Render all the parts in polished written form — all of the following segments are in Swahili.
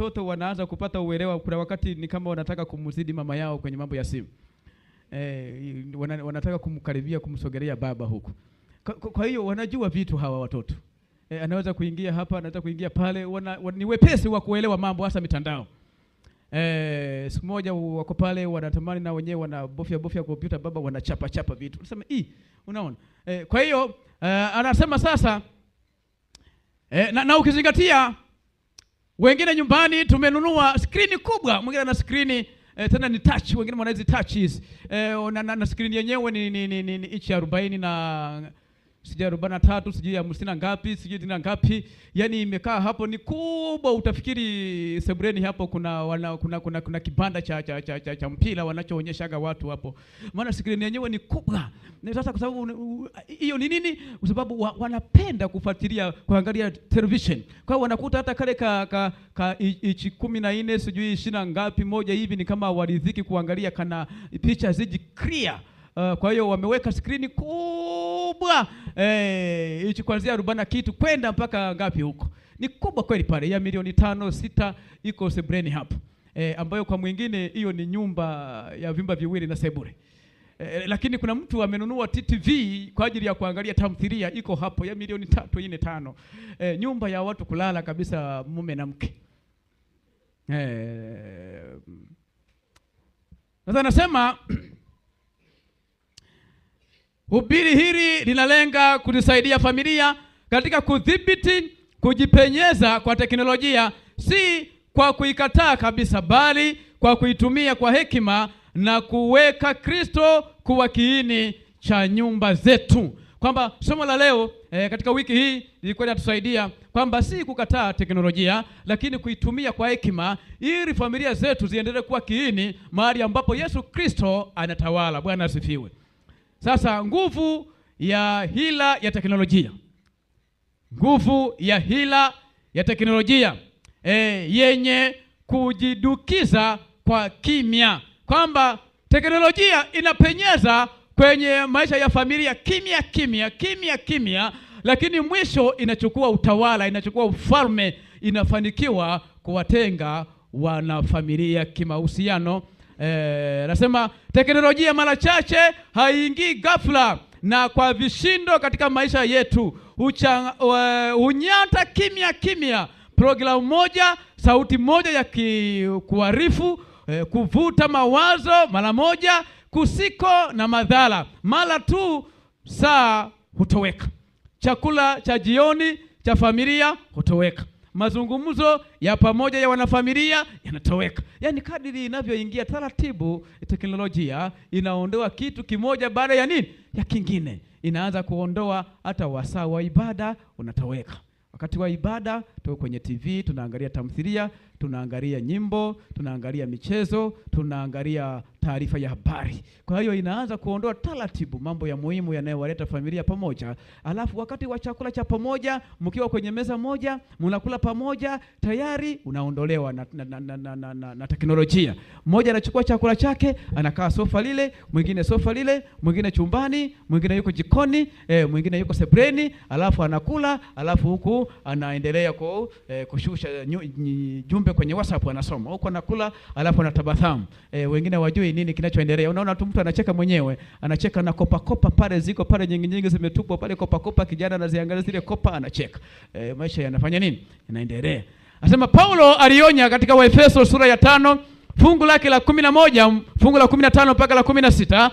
watoto wanaanza kupata uelewa, kuna wakati ni kama wanataka kumzidi mama yao kwenye mambo ya simu. Wanataka kumkaribia, kumsogelea baba huku. Kwa hiyo wanajua vitu hawa watoto. Anaweza kuingia hapa, anaweza kuingia pale, ni wepesi wa kuelewa mambo, hasa mitandao. Siku moja wako pale wanatamani na wenyewe wanabofya kompyuta, baba wanachapa vitu. Unasema unaona? Kwa hiyo anasema sasa na ukizingatia wengine nyumbani tumenunua skrini kubwa, mwingine ana skrini tena ni touch, wengine wanaizi touches. Na skrini yenyewe ni inchi 40 na sijui 43, sijui 50 ngapi, sijui dina ngapi. Yaani imekaa hapo ni kubwa, utafikiri sebreni hapo kuna kibanda cha mpira wanachoonyeshaga watu hapo. Maana skrini yenyewe ni kubwa. Na sasa kwa sababu hiyo ni nini? Kwa sababu wanapenda kufuatilia, kuangalia television. Kwa hiyo wanakuta hata kale inchi 14 sijui 20 ngapi moja hivi, ni kama waridhiki kuangalia kana picha ziji clear. Kwa hiyo wameweka skrini kubwa, hichi kuanzia 40 kitu kwenda mpaka ngapi huko. Ni kubwa kweli pale, ya milioni 5-6 iko sebreni hapo. Ambayo kwa mwingine hiyo ni nyumba ya vyumba viwili na sebure. Lakini kuna mtu amenunua TTV kwa ajili ya kuangalia tamthilia, iko hapo ya milioni 3, 4, 5. Nyumba ya watu kulala kabisa, mume na mke. Sasa nasema hubiri hili linalenga kulisaidia familia katika kudhibiti kujipenyeza kwa teknolojia, si kwa kuikataa kabisa, bali kwa kuitumia kwa hekima na kuweka Kristo kuwa kiini cha nyumba zetu. Kwamba somo la leo katika wiki hii lilikuwa linatusaidia kwamba si kukataa teknolojia, lakini kuitumia kwa hekima ili familia zetu ziendelee kuwa kiini mahali ambapo Yesu Kristo anatawala. Bwana asifiwe. Sasa nguvu ya hila ya teknolojia. Nguvu ya hila ya teknolojia yenye kujidukiza kwa kimya. Kwamba teknolojia inapenyeza kwenye maisha ya familia kimya, lakini mwisho inachukua utawala, inachukua ufalme, inafanikiwa kuwatenga wanafamilia kimahusiano. Nasema teknolojia mara chache haingii ghafla na kwa vishindo katika maisha yetu. Hunyata kimya, programu moja, sauti moja ya kuarifu, kuvuta mawazo mara moja, kusiko na madhara, mara tu saa hutoweka. Chakula cha jioni cha familia hutoweka. Mazungumzo ya pamoja ya wanafamilia yanatoweka. Yaani kadiri inavyoingia taratibu, teknolojia inaondoa kitu kimoja baada ya nini? Ya kingine. Inaanza kuondoa hata wasaa wa ibada unatoweka. Wakati wa ibada tuko kwenye TV, tunaangalia tamthilia, tunaangalia nyimbo, tunaangalia michezo, tunaangalia taarifa ya habari. Kwa hiyo inaanza kuondoa taratibu mambo ya muhimu yanayowaleta familia pamoja. Alafu wakati wa chakula cha pamoja, mkiwa kwenye meza moja, mnakula pamoja, tayari unaondolewa na teknolojia. Mmoja anachukua chakula chake, anakaa sofa lile, mwingine sofa lile, mwingine chumbani, mwingine yuko jikoni, mwingine yuko sebreni, alafu anakula, alafu huku anaendelea kushusha jumbe kwenye WhatsApp, anasoma. Huko anakula, alafu anatabasamu. Wengine wajui nini kinachoendelea. Unaona tu mtu anacheka mwenyewe, anacheka na kopa pale ziko pale nyingi zimetupwa pale kopa, kijana anaziangalia zile kopa anacheka. Maisha yanafanya nini? Yanaendelea. Anasema Paulo alionya katika Waefeso sura ya 5 fungu lake la 11, fungu la 15 mpaka la 16.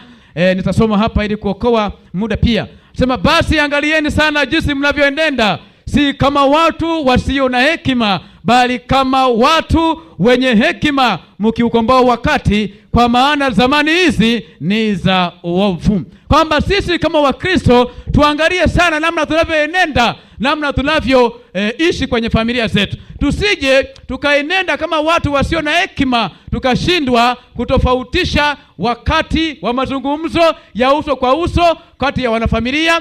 Nitasoma hapa ili kuokoa muda pia. Anasema basi angalieni sana jinsi mnavyoenenda, si kama watu wasio na hekima, bali kama watu wenye hekima, mkiukomboa wakati, kwa maana zamani hizi ni za uovu. Kwamba sisi kama Wakristo tuangalie sana namna tunavyoenenda, namna tunavyoishi kwenye familia zetu. Tusije tukaenenda kama watu wasio na hekima, tukashindwa kutofautisha wakati wa mazungumzo ya uso kwa uso kati ya wanafamilia,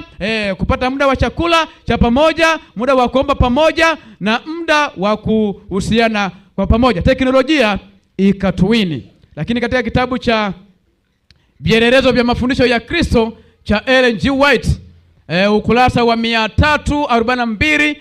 kupata muda wa chakula cha pamoja, muda wa kuomba pamoja, na muda wa kuhusiana kwa pamoja. Teknolojia ikatuwini. Lakini katika kitabu cha Vielelezo vya Mafundisho ya Kristo cha Ellen G. White, ukurasa wa 342,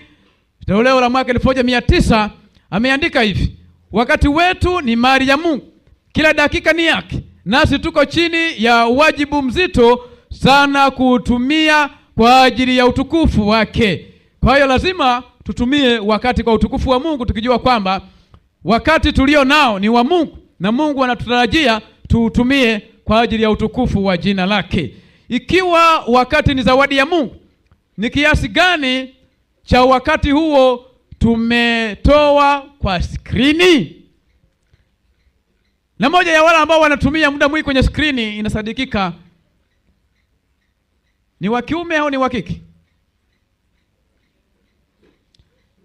toleo la mwaka 1900, ameandika hivi: Wakati wetu ni mali ya Mungu, kila dakika ni yake, nasi tuko chini ya wajibu mzito sana kuutumia kwa ajili ya utukufu wake. Kwa hiyo lazima tutumie wakati kwa utukufu wa Mungu, tukijua kwamba wakati tulio nao ni wa Mungu na Mungu anatutarajia tuutumie kwa ajili ya utukufu wa jina lake. Ikiwa wakati ni zawadi ya Mungu, ni kiasi gani cha wakati huo tumetoa kwa skrini? Na moja ya wale ambao wanatumia muda mwingi kwenye skrini, inasadikika ni wa kiume au ni wa kike?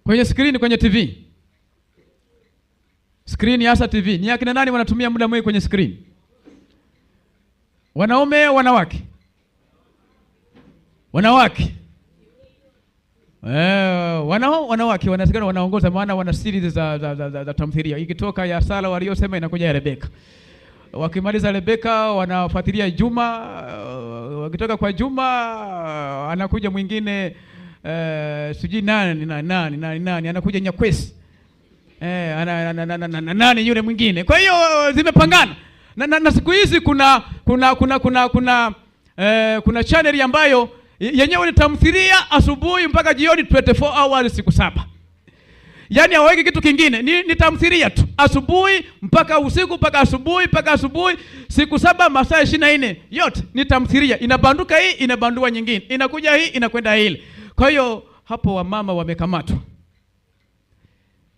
Kwenye skrini, kwenye TV. Skrini hasa TV. Ni akina nani wanatumia muda mwingi kwenye skrini? Wanaume, wanawake? Wanawake. Wanawake wanasikana wanaongoza, maana wana series za tamthilia. Ikitoka ya Sara waliosema inakuja ya Rebeka. Wakimaliza Rebeka wanafuatilia Juma, wakitoka kwa Juma anakuja mwingine sijui nani anakuja Nyakwesi. Nani yule mwingine. Kwa hiyo zimepangana. Na siku hizi kuna channel ambayo yenyewe ni tamthilia asubuhi mpaka jioni, 24 hours, siku 7. Yaani haweki kitu kingine, ni tamthilia tu, asubuhi mpaka usiku, mpaka asubuhi, siku 7, masaa 24 yote ni tamthilia. Inabanduka hii, inabandua nyingine, inakuja hii, inakwenda ile. Kwa hiyo hapo wamama wamekamatwa.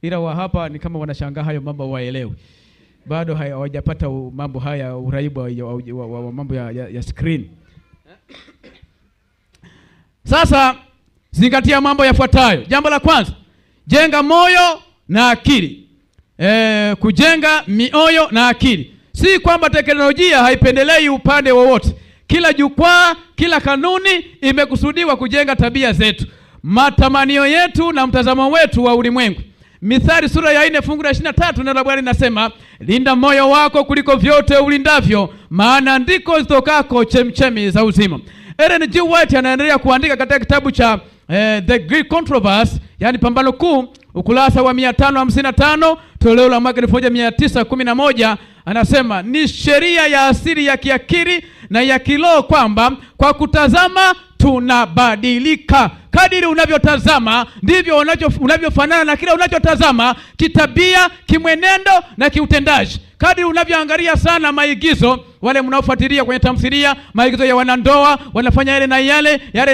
Ila wa hapa ni kama wanashangaa hayo mambo, waelewe. Bado hawajapata mambo haya, uraibu wa mambo ya screen. Sasa zingatia mambo yafuatayo. Jambo la kwanza, jenga moyo na akili. Kujenga mioyo na akili. Si kwamba teknolojia haipendelei upande wowote. Kila jukwaa, kila kanuni imekusudiwa kujenga tabia zetu, matamanio yetu na mtazamo wetu wa ulimwengu. Mithali sura ya 4 fungu la 23 neno la Bwana linasema, linda moyo wako kuliko vyote ulindavyo, maana ndiko zitokako chemchemi za uzima. Ellen G. White anaendelea kuandika katika kitabu cha The Great Controversy, yani pambano kuu, ukurasa wa 555, toleo la mwaka 1911, anasema ni sheria ya asili ya kiakili na ya kiroho kwamba kwa kutazama tunabadilika. Kadiri unavyotazama ndivyo unavyofanana na kile unachotazama, kitabia, kimwenendo na kiutendaji. Kadiri unavyoangalia sana maigizo, wale mnaofuatilia kwenye tamthilia, maigizo ya wanandoa, wanafanya yale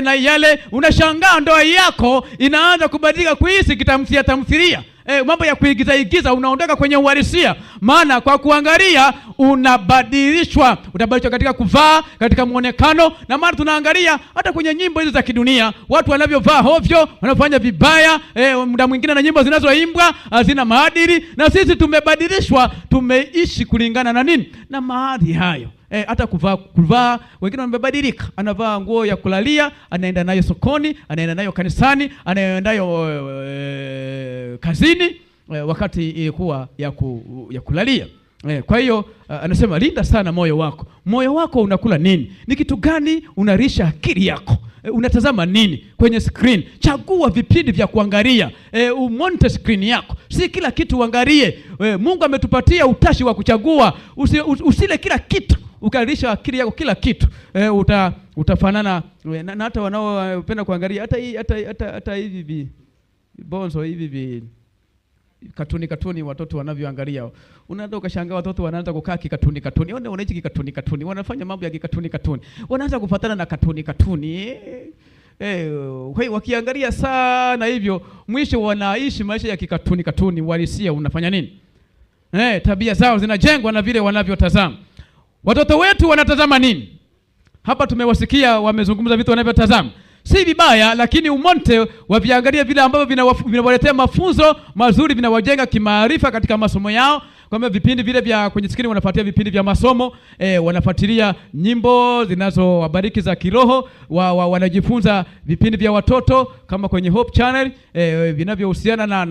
na yale, unashangaa ndoa yako inaanza kubadilika kuhisi tamthilia. Mambo ya kuigiza unaondoka kwenye uhalisia, maana kwa kuangalia unabadilishwa. Utabadilishwa katika kuvaa, katika muonekano, na maana tunaangalia hata kwenye nyimbo hizo za kidunia, watu wanavyovaa hovyo, wanafanya vibaya, muda mwingine na nyimbo zinazoimbwa hazina maadili, na sisi tumebadilishwa, tumeishi kulingana na nini? Na maadili hayo. Hata kuvaa wengine wamebadilika, anavaa nguo ya kulalia, anaenda nayo sokoni, anaenda nayo kanisani, anaenda nayo kazini, wakati ilikuwa ya kulalia. Kwa hiyo anasema linda sana moyo wako. Moyo wako unakula nini? Ni kitu gani unarisha akili yako? Unatazama nini kwenye screen? Chagua vipindi vya kuangalia. Umonte screen yako. Si kila kitu uangalie. Mungu ametupatia utashi wa kuchagua. Usile kila kitu, ukalisha akili yako kila kitu. Utafanana na hata wanaopenda kuangalia hata hivi bonzo hivi katuni watoto wanavyoangalia. Unaanza ukashangaa watoto wanaanza kukaa kikatuni. Wanaishi kikatuni. Wanafanya mambo ya kikatuni. Wanaanza kufuatana na katuni. Wakiangalia sana hivyo, mwisho wanaishi maisha ya kikatuni. Walisia unafanya nini? Tabia zao zinajengwa na vile wanavyotazama. Watoto wetu wanatazama nini? Hapa tumewasikia wamezungumza vitu wanavyotazama. Si vibaya, lakini umonte waviangalia vile ambavyo vinawaletea mafunzo mazuri, vinawajenga kimaarifa katika masomo yao. kwamba vipindi vile vya kwenye skrini wanafuatilia vipindi vya masomo, wanafuatilia nyimbo zinazowabariki za kiroho, wanajifunza vipindi vya watoto kama kwenye Hope Channel, vinavyohusiana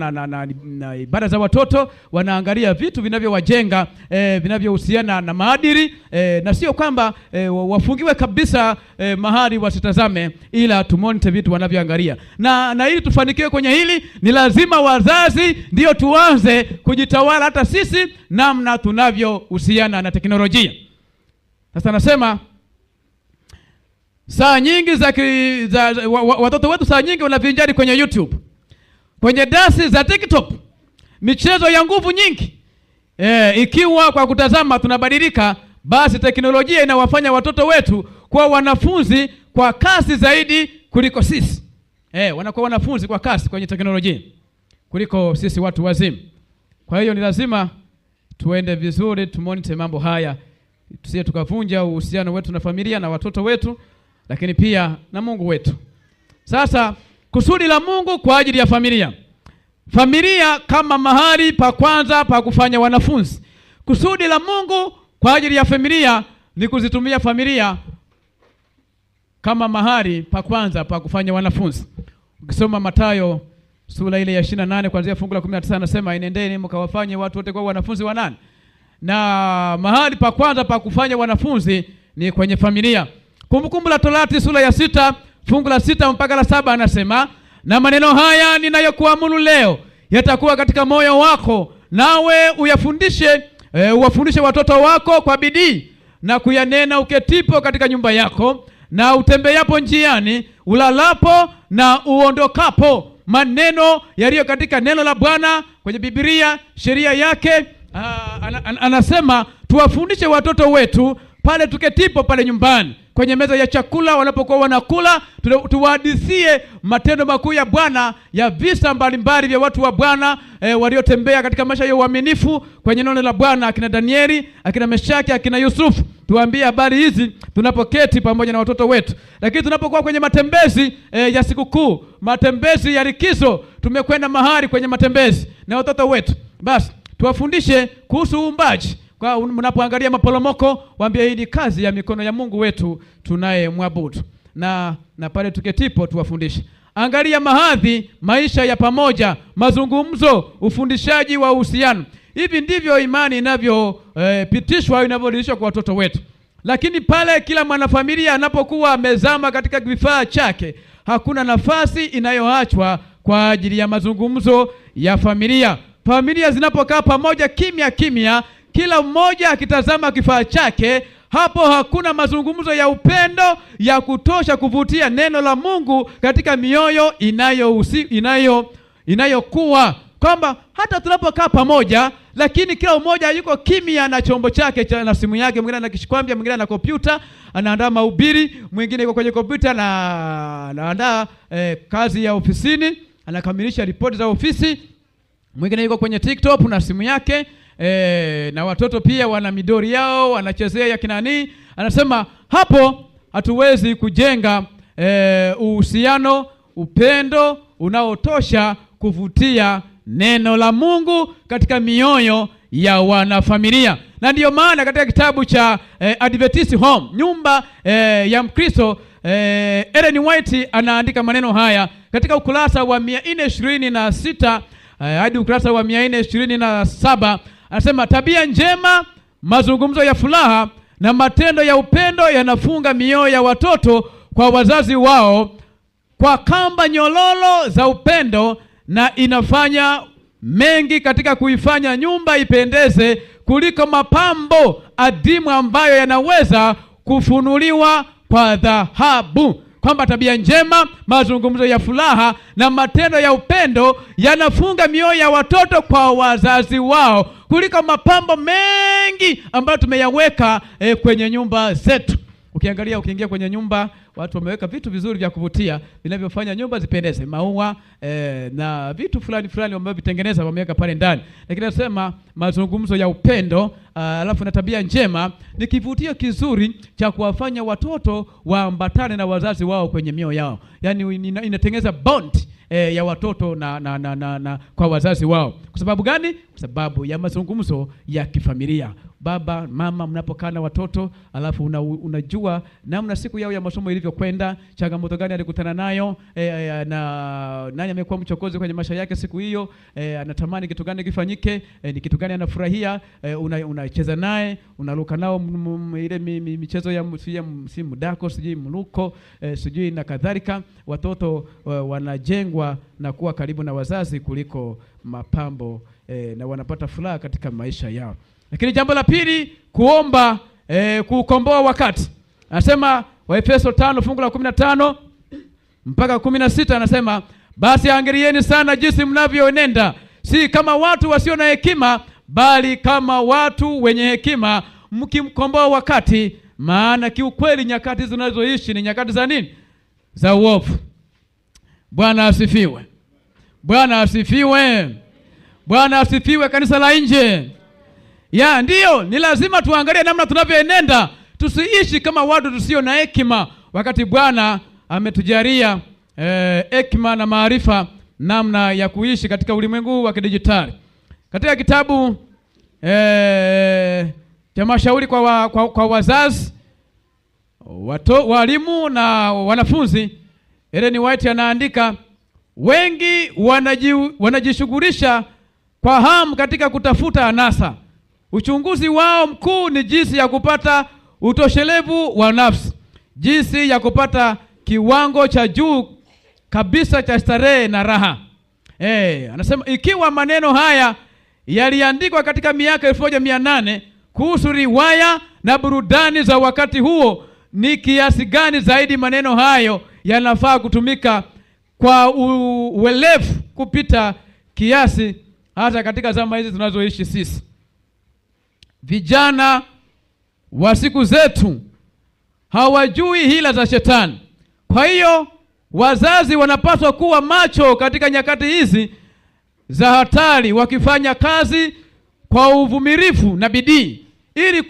na ibada za watoto, wanaangalia vitu vinavyowajenga, vinavyohusiana na maadili, na sio kwamba wafungiwe kabisa mahali wasitazame, ila tumonite vitu wanavyoangalia. Na ili tufanikiwe kwenye hili, ni lazima wazazi ndio tuanze kujitawala hata sisi namna tunavyohusiana na teknolojia. Sasa nasema saa nyingi watoto wetu saa nyingi wanavinjari kwenye YouTube, kwenye dansi za TikTok, michezo ya nguvu nyingi. Ikiwa kwa kutazama tunabadilika, basi teknolojia inawafanya watoto wetu kuwa wanafunzi kwa kasi zaidi kuliko sisi. Wanakuwa wanafunzi kwa kasi kwenye teknolojia kuliko sisi watu wazima. Kwa hiyo ni lazima tuende vizuri, tumonite mambo haya, tusije tukavunja uhusiano wetu na familia na watoto wetu, lakini pia na Mungu wetu. Sasa kusudi la Mungu kwa ajili ya familia. Familia kama mahali pa kwanza pa kufanya wanafunzi. Kusudi la Mungu kwa ajili ya familia ni kuzitumia familia kama mahali pa kwanza pa kufanya wanafunzi. Ukisoma Mathayo sura ile ya 28 kuanzia fungu la 19, anasema inendeni mkawafanye watu wote kuwa wanafunzi wa nani? Na mahali pa kwanza pa kufanya wanafunzi ni kwenye familia. Kumbukumbu la Torati sura ya 6 fungu la 6 mpaka la 7, anasema na maneno haya ninayokuamuru leo yatakuwa katika moyo wako, nawe uwafundishe watoto wako kwa bidii na kuyanena uketipo katika nyumba yako na utembeapo njiani, ulalapo na uondokapo. Maneno yaliyo katika neno la Bwana kwenye Biblia, sheria yake. Anasema tuwafundishe watoto wetu pale tuketipo pale nyumbani, kwenye meza ya chakula wanapokuwa wanakula, tuwahadithie matendo makuu ya Bwana, ya visa mbalimbali vya watu wa Bwana waliotembea katika maisha ya uaminifu kwenye neno la Bwana, akina Danieli, akina Meshaki, akina Yusufu. Tuambie habari hizi tunapoketi pamoja na watoto wetu. Lakini tunapokuwa kwenye matembezi ya sikukuu, matembezi ya likizo, tumekwenda mahali kwenye matembezi na watoto wetu, basi tuwafundishe kuhusu uumbaji. Kwa mnapoangalia maporomoko, waambie hii ni kazi ya mikono ya Mungu wetu tunayemwabudu. Na pale tuketipo tuwafundishe. Angalia mahadhi, maisha ya pamoja, mazungumzo, ufundishaji wa uhusiano. Hivi ndivyo imani inavyopitishwa, inavyolishwa kwa watoto wetu. Lakini pale kila mwanafamilia anapokuwa amezama katika vifaa chake, hakuna nafasi inayoachwa kwa ajili ya mazungumzo ya familia. Familia zinapokaa pamoja kimya kimya, kila mmoja akitazama kifaa chake, hapo hakuna mazungumzo ya upendo ya kutosha kuvutia neno la Mungu katika mioyo inayokuwa kwamba hata tunapokaa pamoja, lakini kila mmoja yuko kimya na chombo chake na simu yake, mwingine ana kishikwambia, mwingine ana kompyuta anaandaa mahubiri, mwingine yuko kwenye kompyuta na anaandaa kazi ya ofisini, anakamilisha ripoti za ofisi, mwingine yuko kwenye TikTok na simu yake. Na watoto pia wana midori yao wanachezea ya kinani. Anasema hapo hatuwezi kujenga uhusiano, upendo unaotosha kuvutia neno la Mungu katika mioyo ya wanafamilia. Na ndiyo maana katika kitabu cha Adventist Home, nyumba ya Mkristo, Ellen White anaandika maneno haya katika ukurasa wa 426 hadi ukurasa wa 427. Anasema tabia njema, mazungumzo ya furaha na matendo ya upendo yanafunga mioyo ya watoto kwa wazazi wao kwa kamba nyololo za upendo, na inafanya mengi katika kuifanya nyumba ipendeze kuliko mapambo adimu ambayo yanaweza kufunuliwa kwa dhahabu. Kwamba tabia njema, mazungumzo ya furaha na matendo ya upendo yanafunga mioyo ya watoto kwa wazazi wao kuliko mapambo mengi ambayo tumeyaweka kwenye nyumba zetu. Ukiangalia, ukiingia kwenye nyumba, watu wameweka vitu vizuri vya kuvutia vinavyofanya nyumba zipendeze, maua na vitu fulani fulani wamevitengeneza, wameweka pale ndani. Lakini nasema mazungumzo ya upendo, alafu na tabia njema ni kivutio kizuri cha kuwafanya watoto waambatane na wazazi wao kwenye mioyo yao. Yaani inatengeneza bond ya watoto na kwa wazazi wao. Kwa sababu gani? Kwa sababu ya mazungumzo ya kifamilia. Baba, mama, mnapokaa na watoto, alafu unajua namna siku yao ya masomo ilivyokwenda, changamoto gani alikutana nayo, na nani amekuwa mchokozi kwenye maisha yake siku hiyo, anatamani kitu gani kifanyike, ni kitu gani anafurahia, unacheza naye, unaruka nao ile michezo ya si mdako, sijui mluko, sijui na kadhalika. Watoto wanajengwa na kuwa karibu na wazazi kuliko mapambo, na wanapata furaha katika maisha yao. Lakini jambo la pili, kuomba kukomboa wakati. Anasema Waefeso 5 fungu la 15 mpaka 16, anasema basi angalieni sana jinsi mnavyoenenda, si kama watu wasio na hekima, bali kama watu wenye hekima, mkimkomboa wakati, maana kiukweli nyakati zinazoishi ni nyakati za nini? Za uovu. Bwana asifiwe. Bwana asifiwe. Bwana asifiwe, kanisa la nje. Ndiyo, ni lazima tuangalie namna tunavyoenenda, tusiishi kama watu tusio na hekima, wakati Bwana ametujalia hekima na maarifa namna ya kuishi katika ulimwengu wa kidijitali. Katika kitabu cha mashauri kwa wazazi, walimu na wanafunzi, Ellen White anaandika, wengi wanajishughulisha kwa hamu katika kutafuta anasa. Uchunguzi wao mkuu ni jinsi ya kupata utoshelevu wa nafsi, jinsi ya kupata kiwango cha juu kabisa cha starehe na raha. Anasema ikiwa maneno haya yaliandikwa katika miaka 1800 kuhusu riwaya na burudani za wakati huo, ni kiasi gani zaidi maneno hayo yanafaa kutumika kwa uelevu kupita kiasi hata katika zama hizi tunazoishi sisi. Vijana wa siku zetu hawajui hila za shetani. Kwa hiyo wazazi wanapaswa kuwa macho katika nyakati hizi za hatari, wakifanya kazi kwa uvumilivu na bidii ili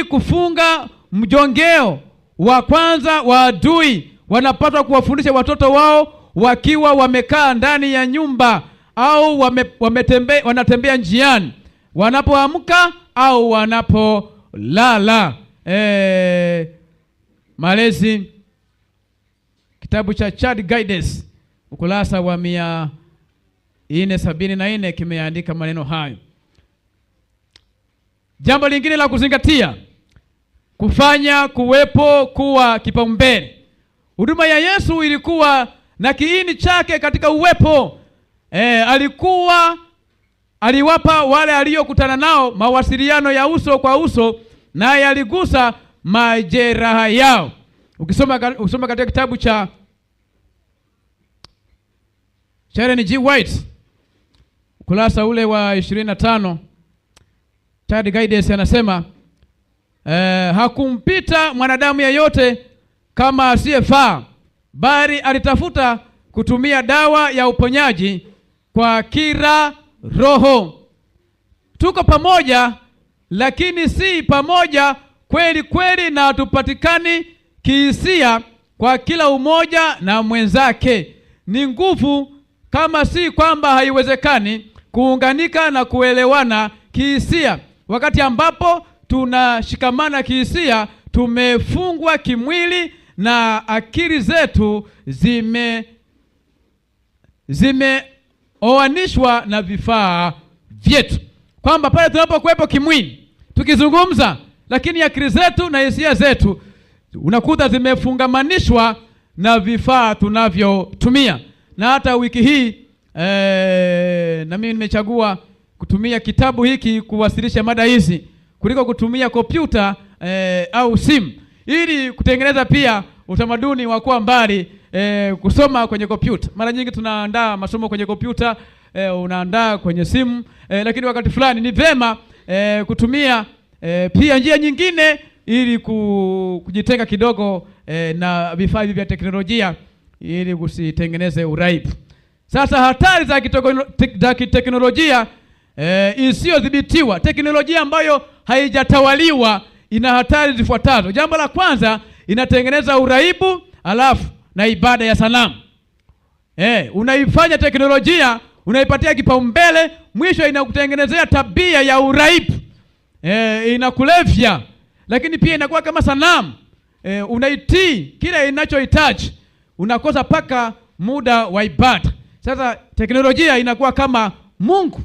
kufunga mjongeo wa kwanza wa adui. Wanapaswa kuwafundisha watoto wao wakiwa wamekaa ndani ya nyumba au wanatembea njiani, wanapoamka au wanapolala. Malezi, kitabu cha Child Guidance ukurasa wa 474 kimeandika maneno hayo. Jambo lingine la kuzingatia, kufanya kuwepo kuwa kipaumbele. Huduma ya Yesu ilikuwa na kiini chake katika uwepo. Aliwapa wale aliyokutana nao mawasiliano ya uso kwa uso, naye aligusa majeraha yao. Ukisoma katika kitabu cha Ellen G. White ukurasa ule wa 25, Child Guidance, anasema hakumpita mwanadamu yeyote kama asiyefaa, bali alitafuta kutumia dawa ya uponyaji kwa kila roho. Tuko pamoja, lakini si pamoja kweli kweli, na hatupatikani kihisia kwa kila umoja na mwenzake. Ni nguvu, kama si kwamba haiwezekani kuunganika na kuelewana kihisia. Wakati ambapo tunashikamana kihisia, tumefungwa kimwili na akili zetu zimeoanishwa na vifaa vyetu. Kwamba pale tunapokuwepo kimwili tukizungumza, lakini akili zetu na hisia zetu unakuta zimefungamanishwa na vifaa tunavyotumia. Na hata wiki hii na mimi nimechagua kutumia kitabu hiki kuwasilisha mada hizi kuliko kutumia kompyuta au simu, ili kutengeneza pia utamaduni wa kuwa mbali kusoma kwenye kompyuta. Mara nyingi tunaandaa masomo kwenye kompyuta, unaandaa kwenye simu, lakini wakati fulani ni vema kutumia Pia njia nyingine ili kujitenga kidogo na vifaa hivi vya teknolojia ili usitengeneze uraibu. Sasa hatari za kiteknolojia isiyodhibitiwa, teknolojia ambayo haijatawaliwa ina hatari zifuatazo. Jambo la kwanza, inatengeneza uraibu alafu na ibada ya sanamu. Unaifanya teknolojia, unaipatia kipaumbele, mwisho inakutengenezea tabia ya uraibu. Inakulevya, lakini pia inakuwa kama sanamu. Unaitii kile inachohitaji, unakosa paka muda wa ibada. Sasa teknolojia inakuwa kama Mungu.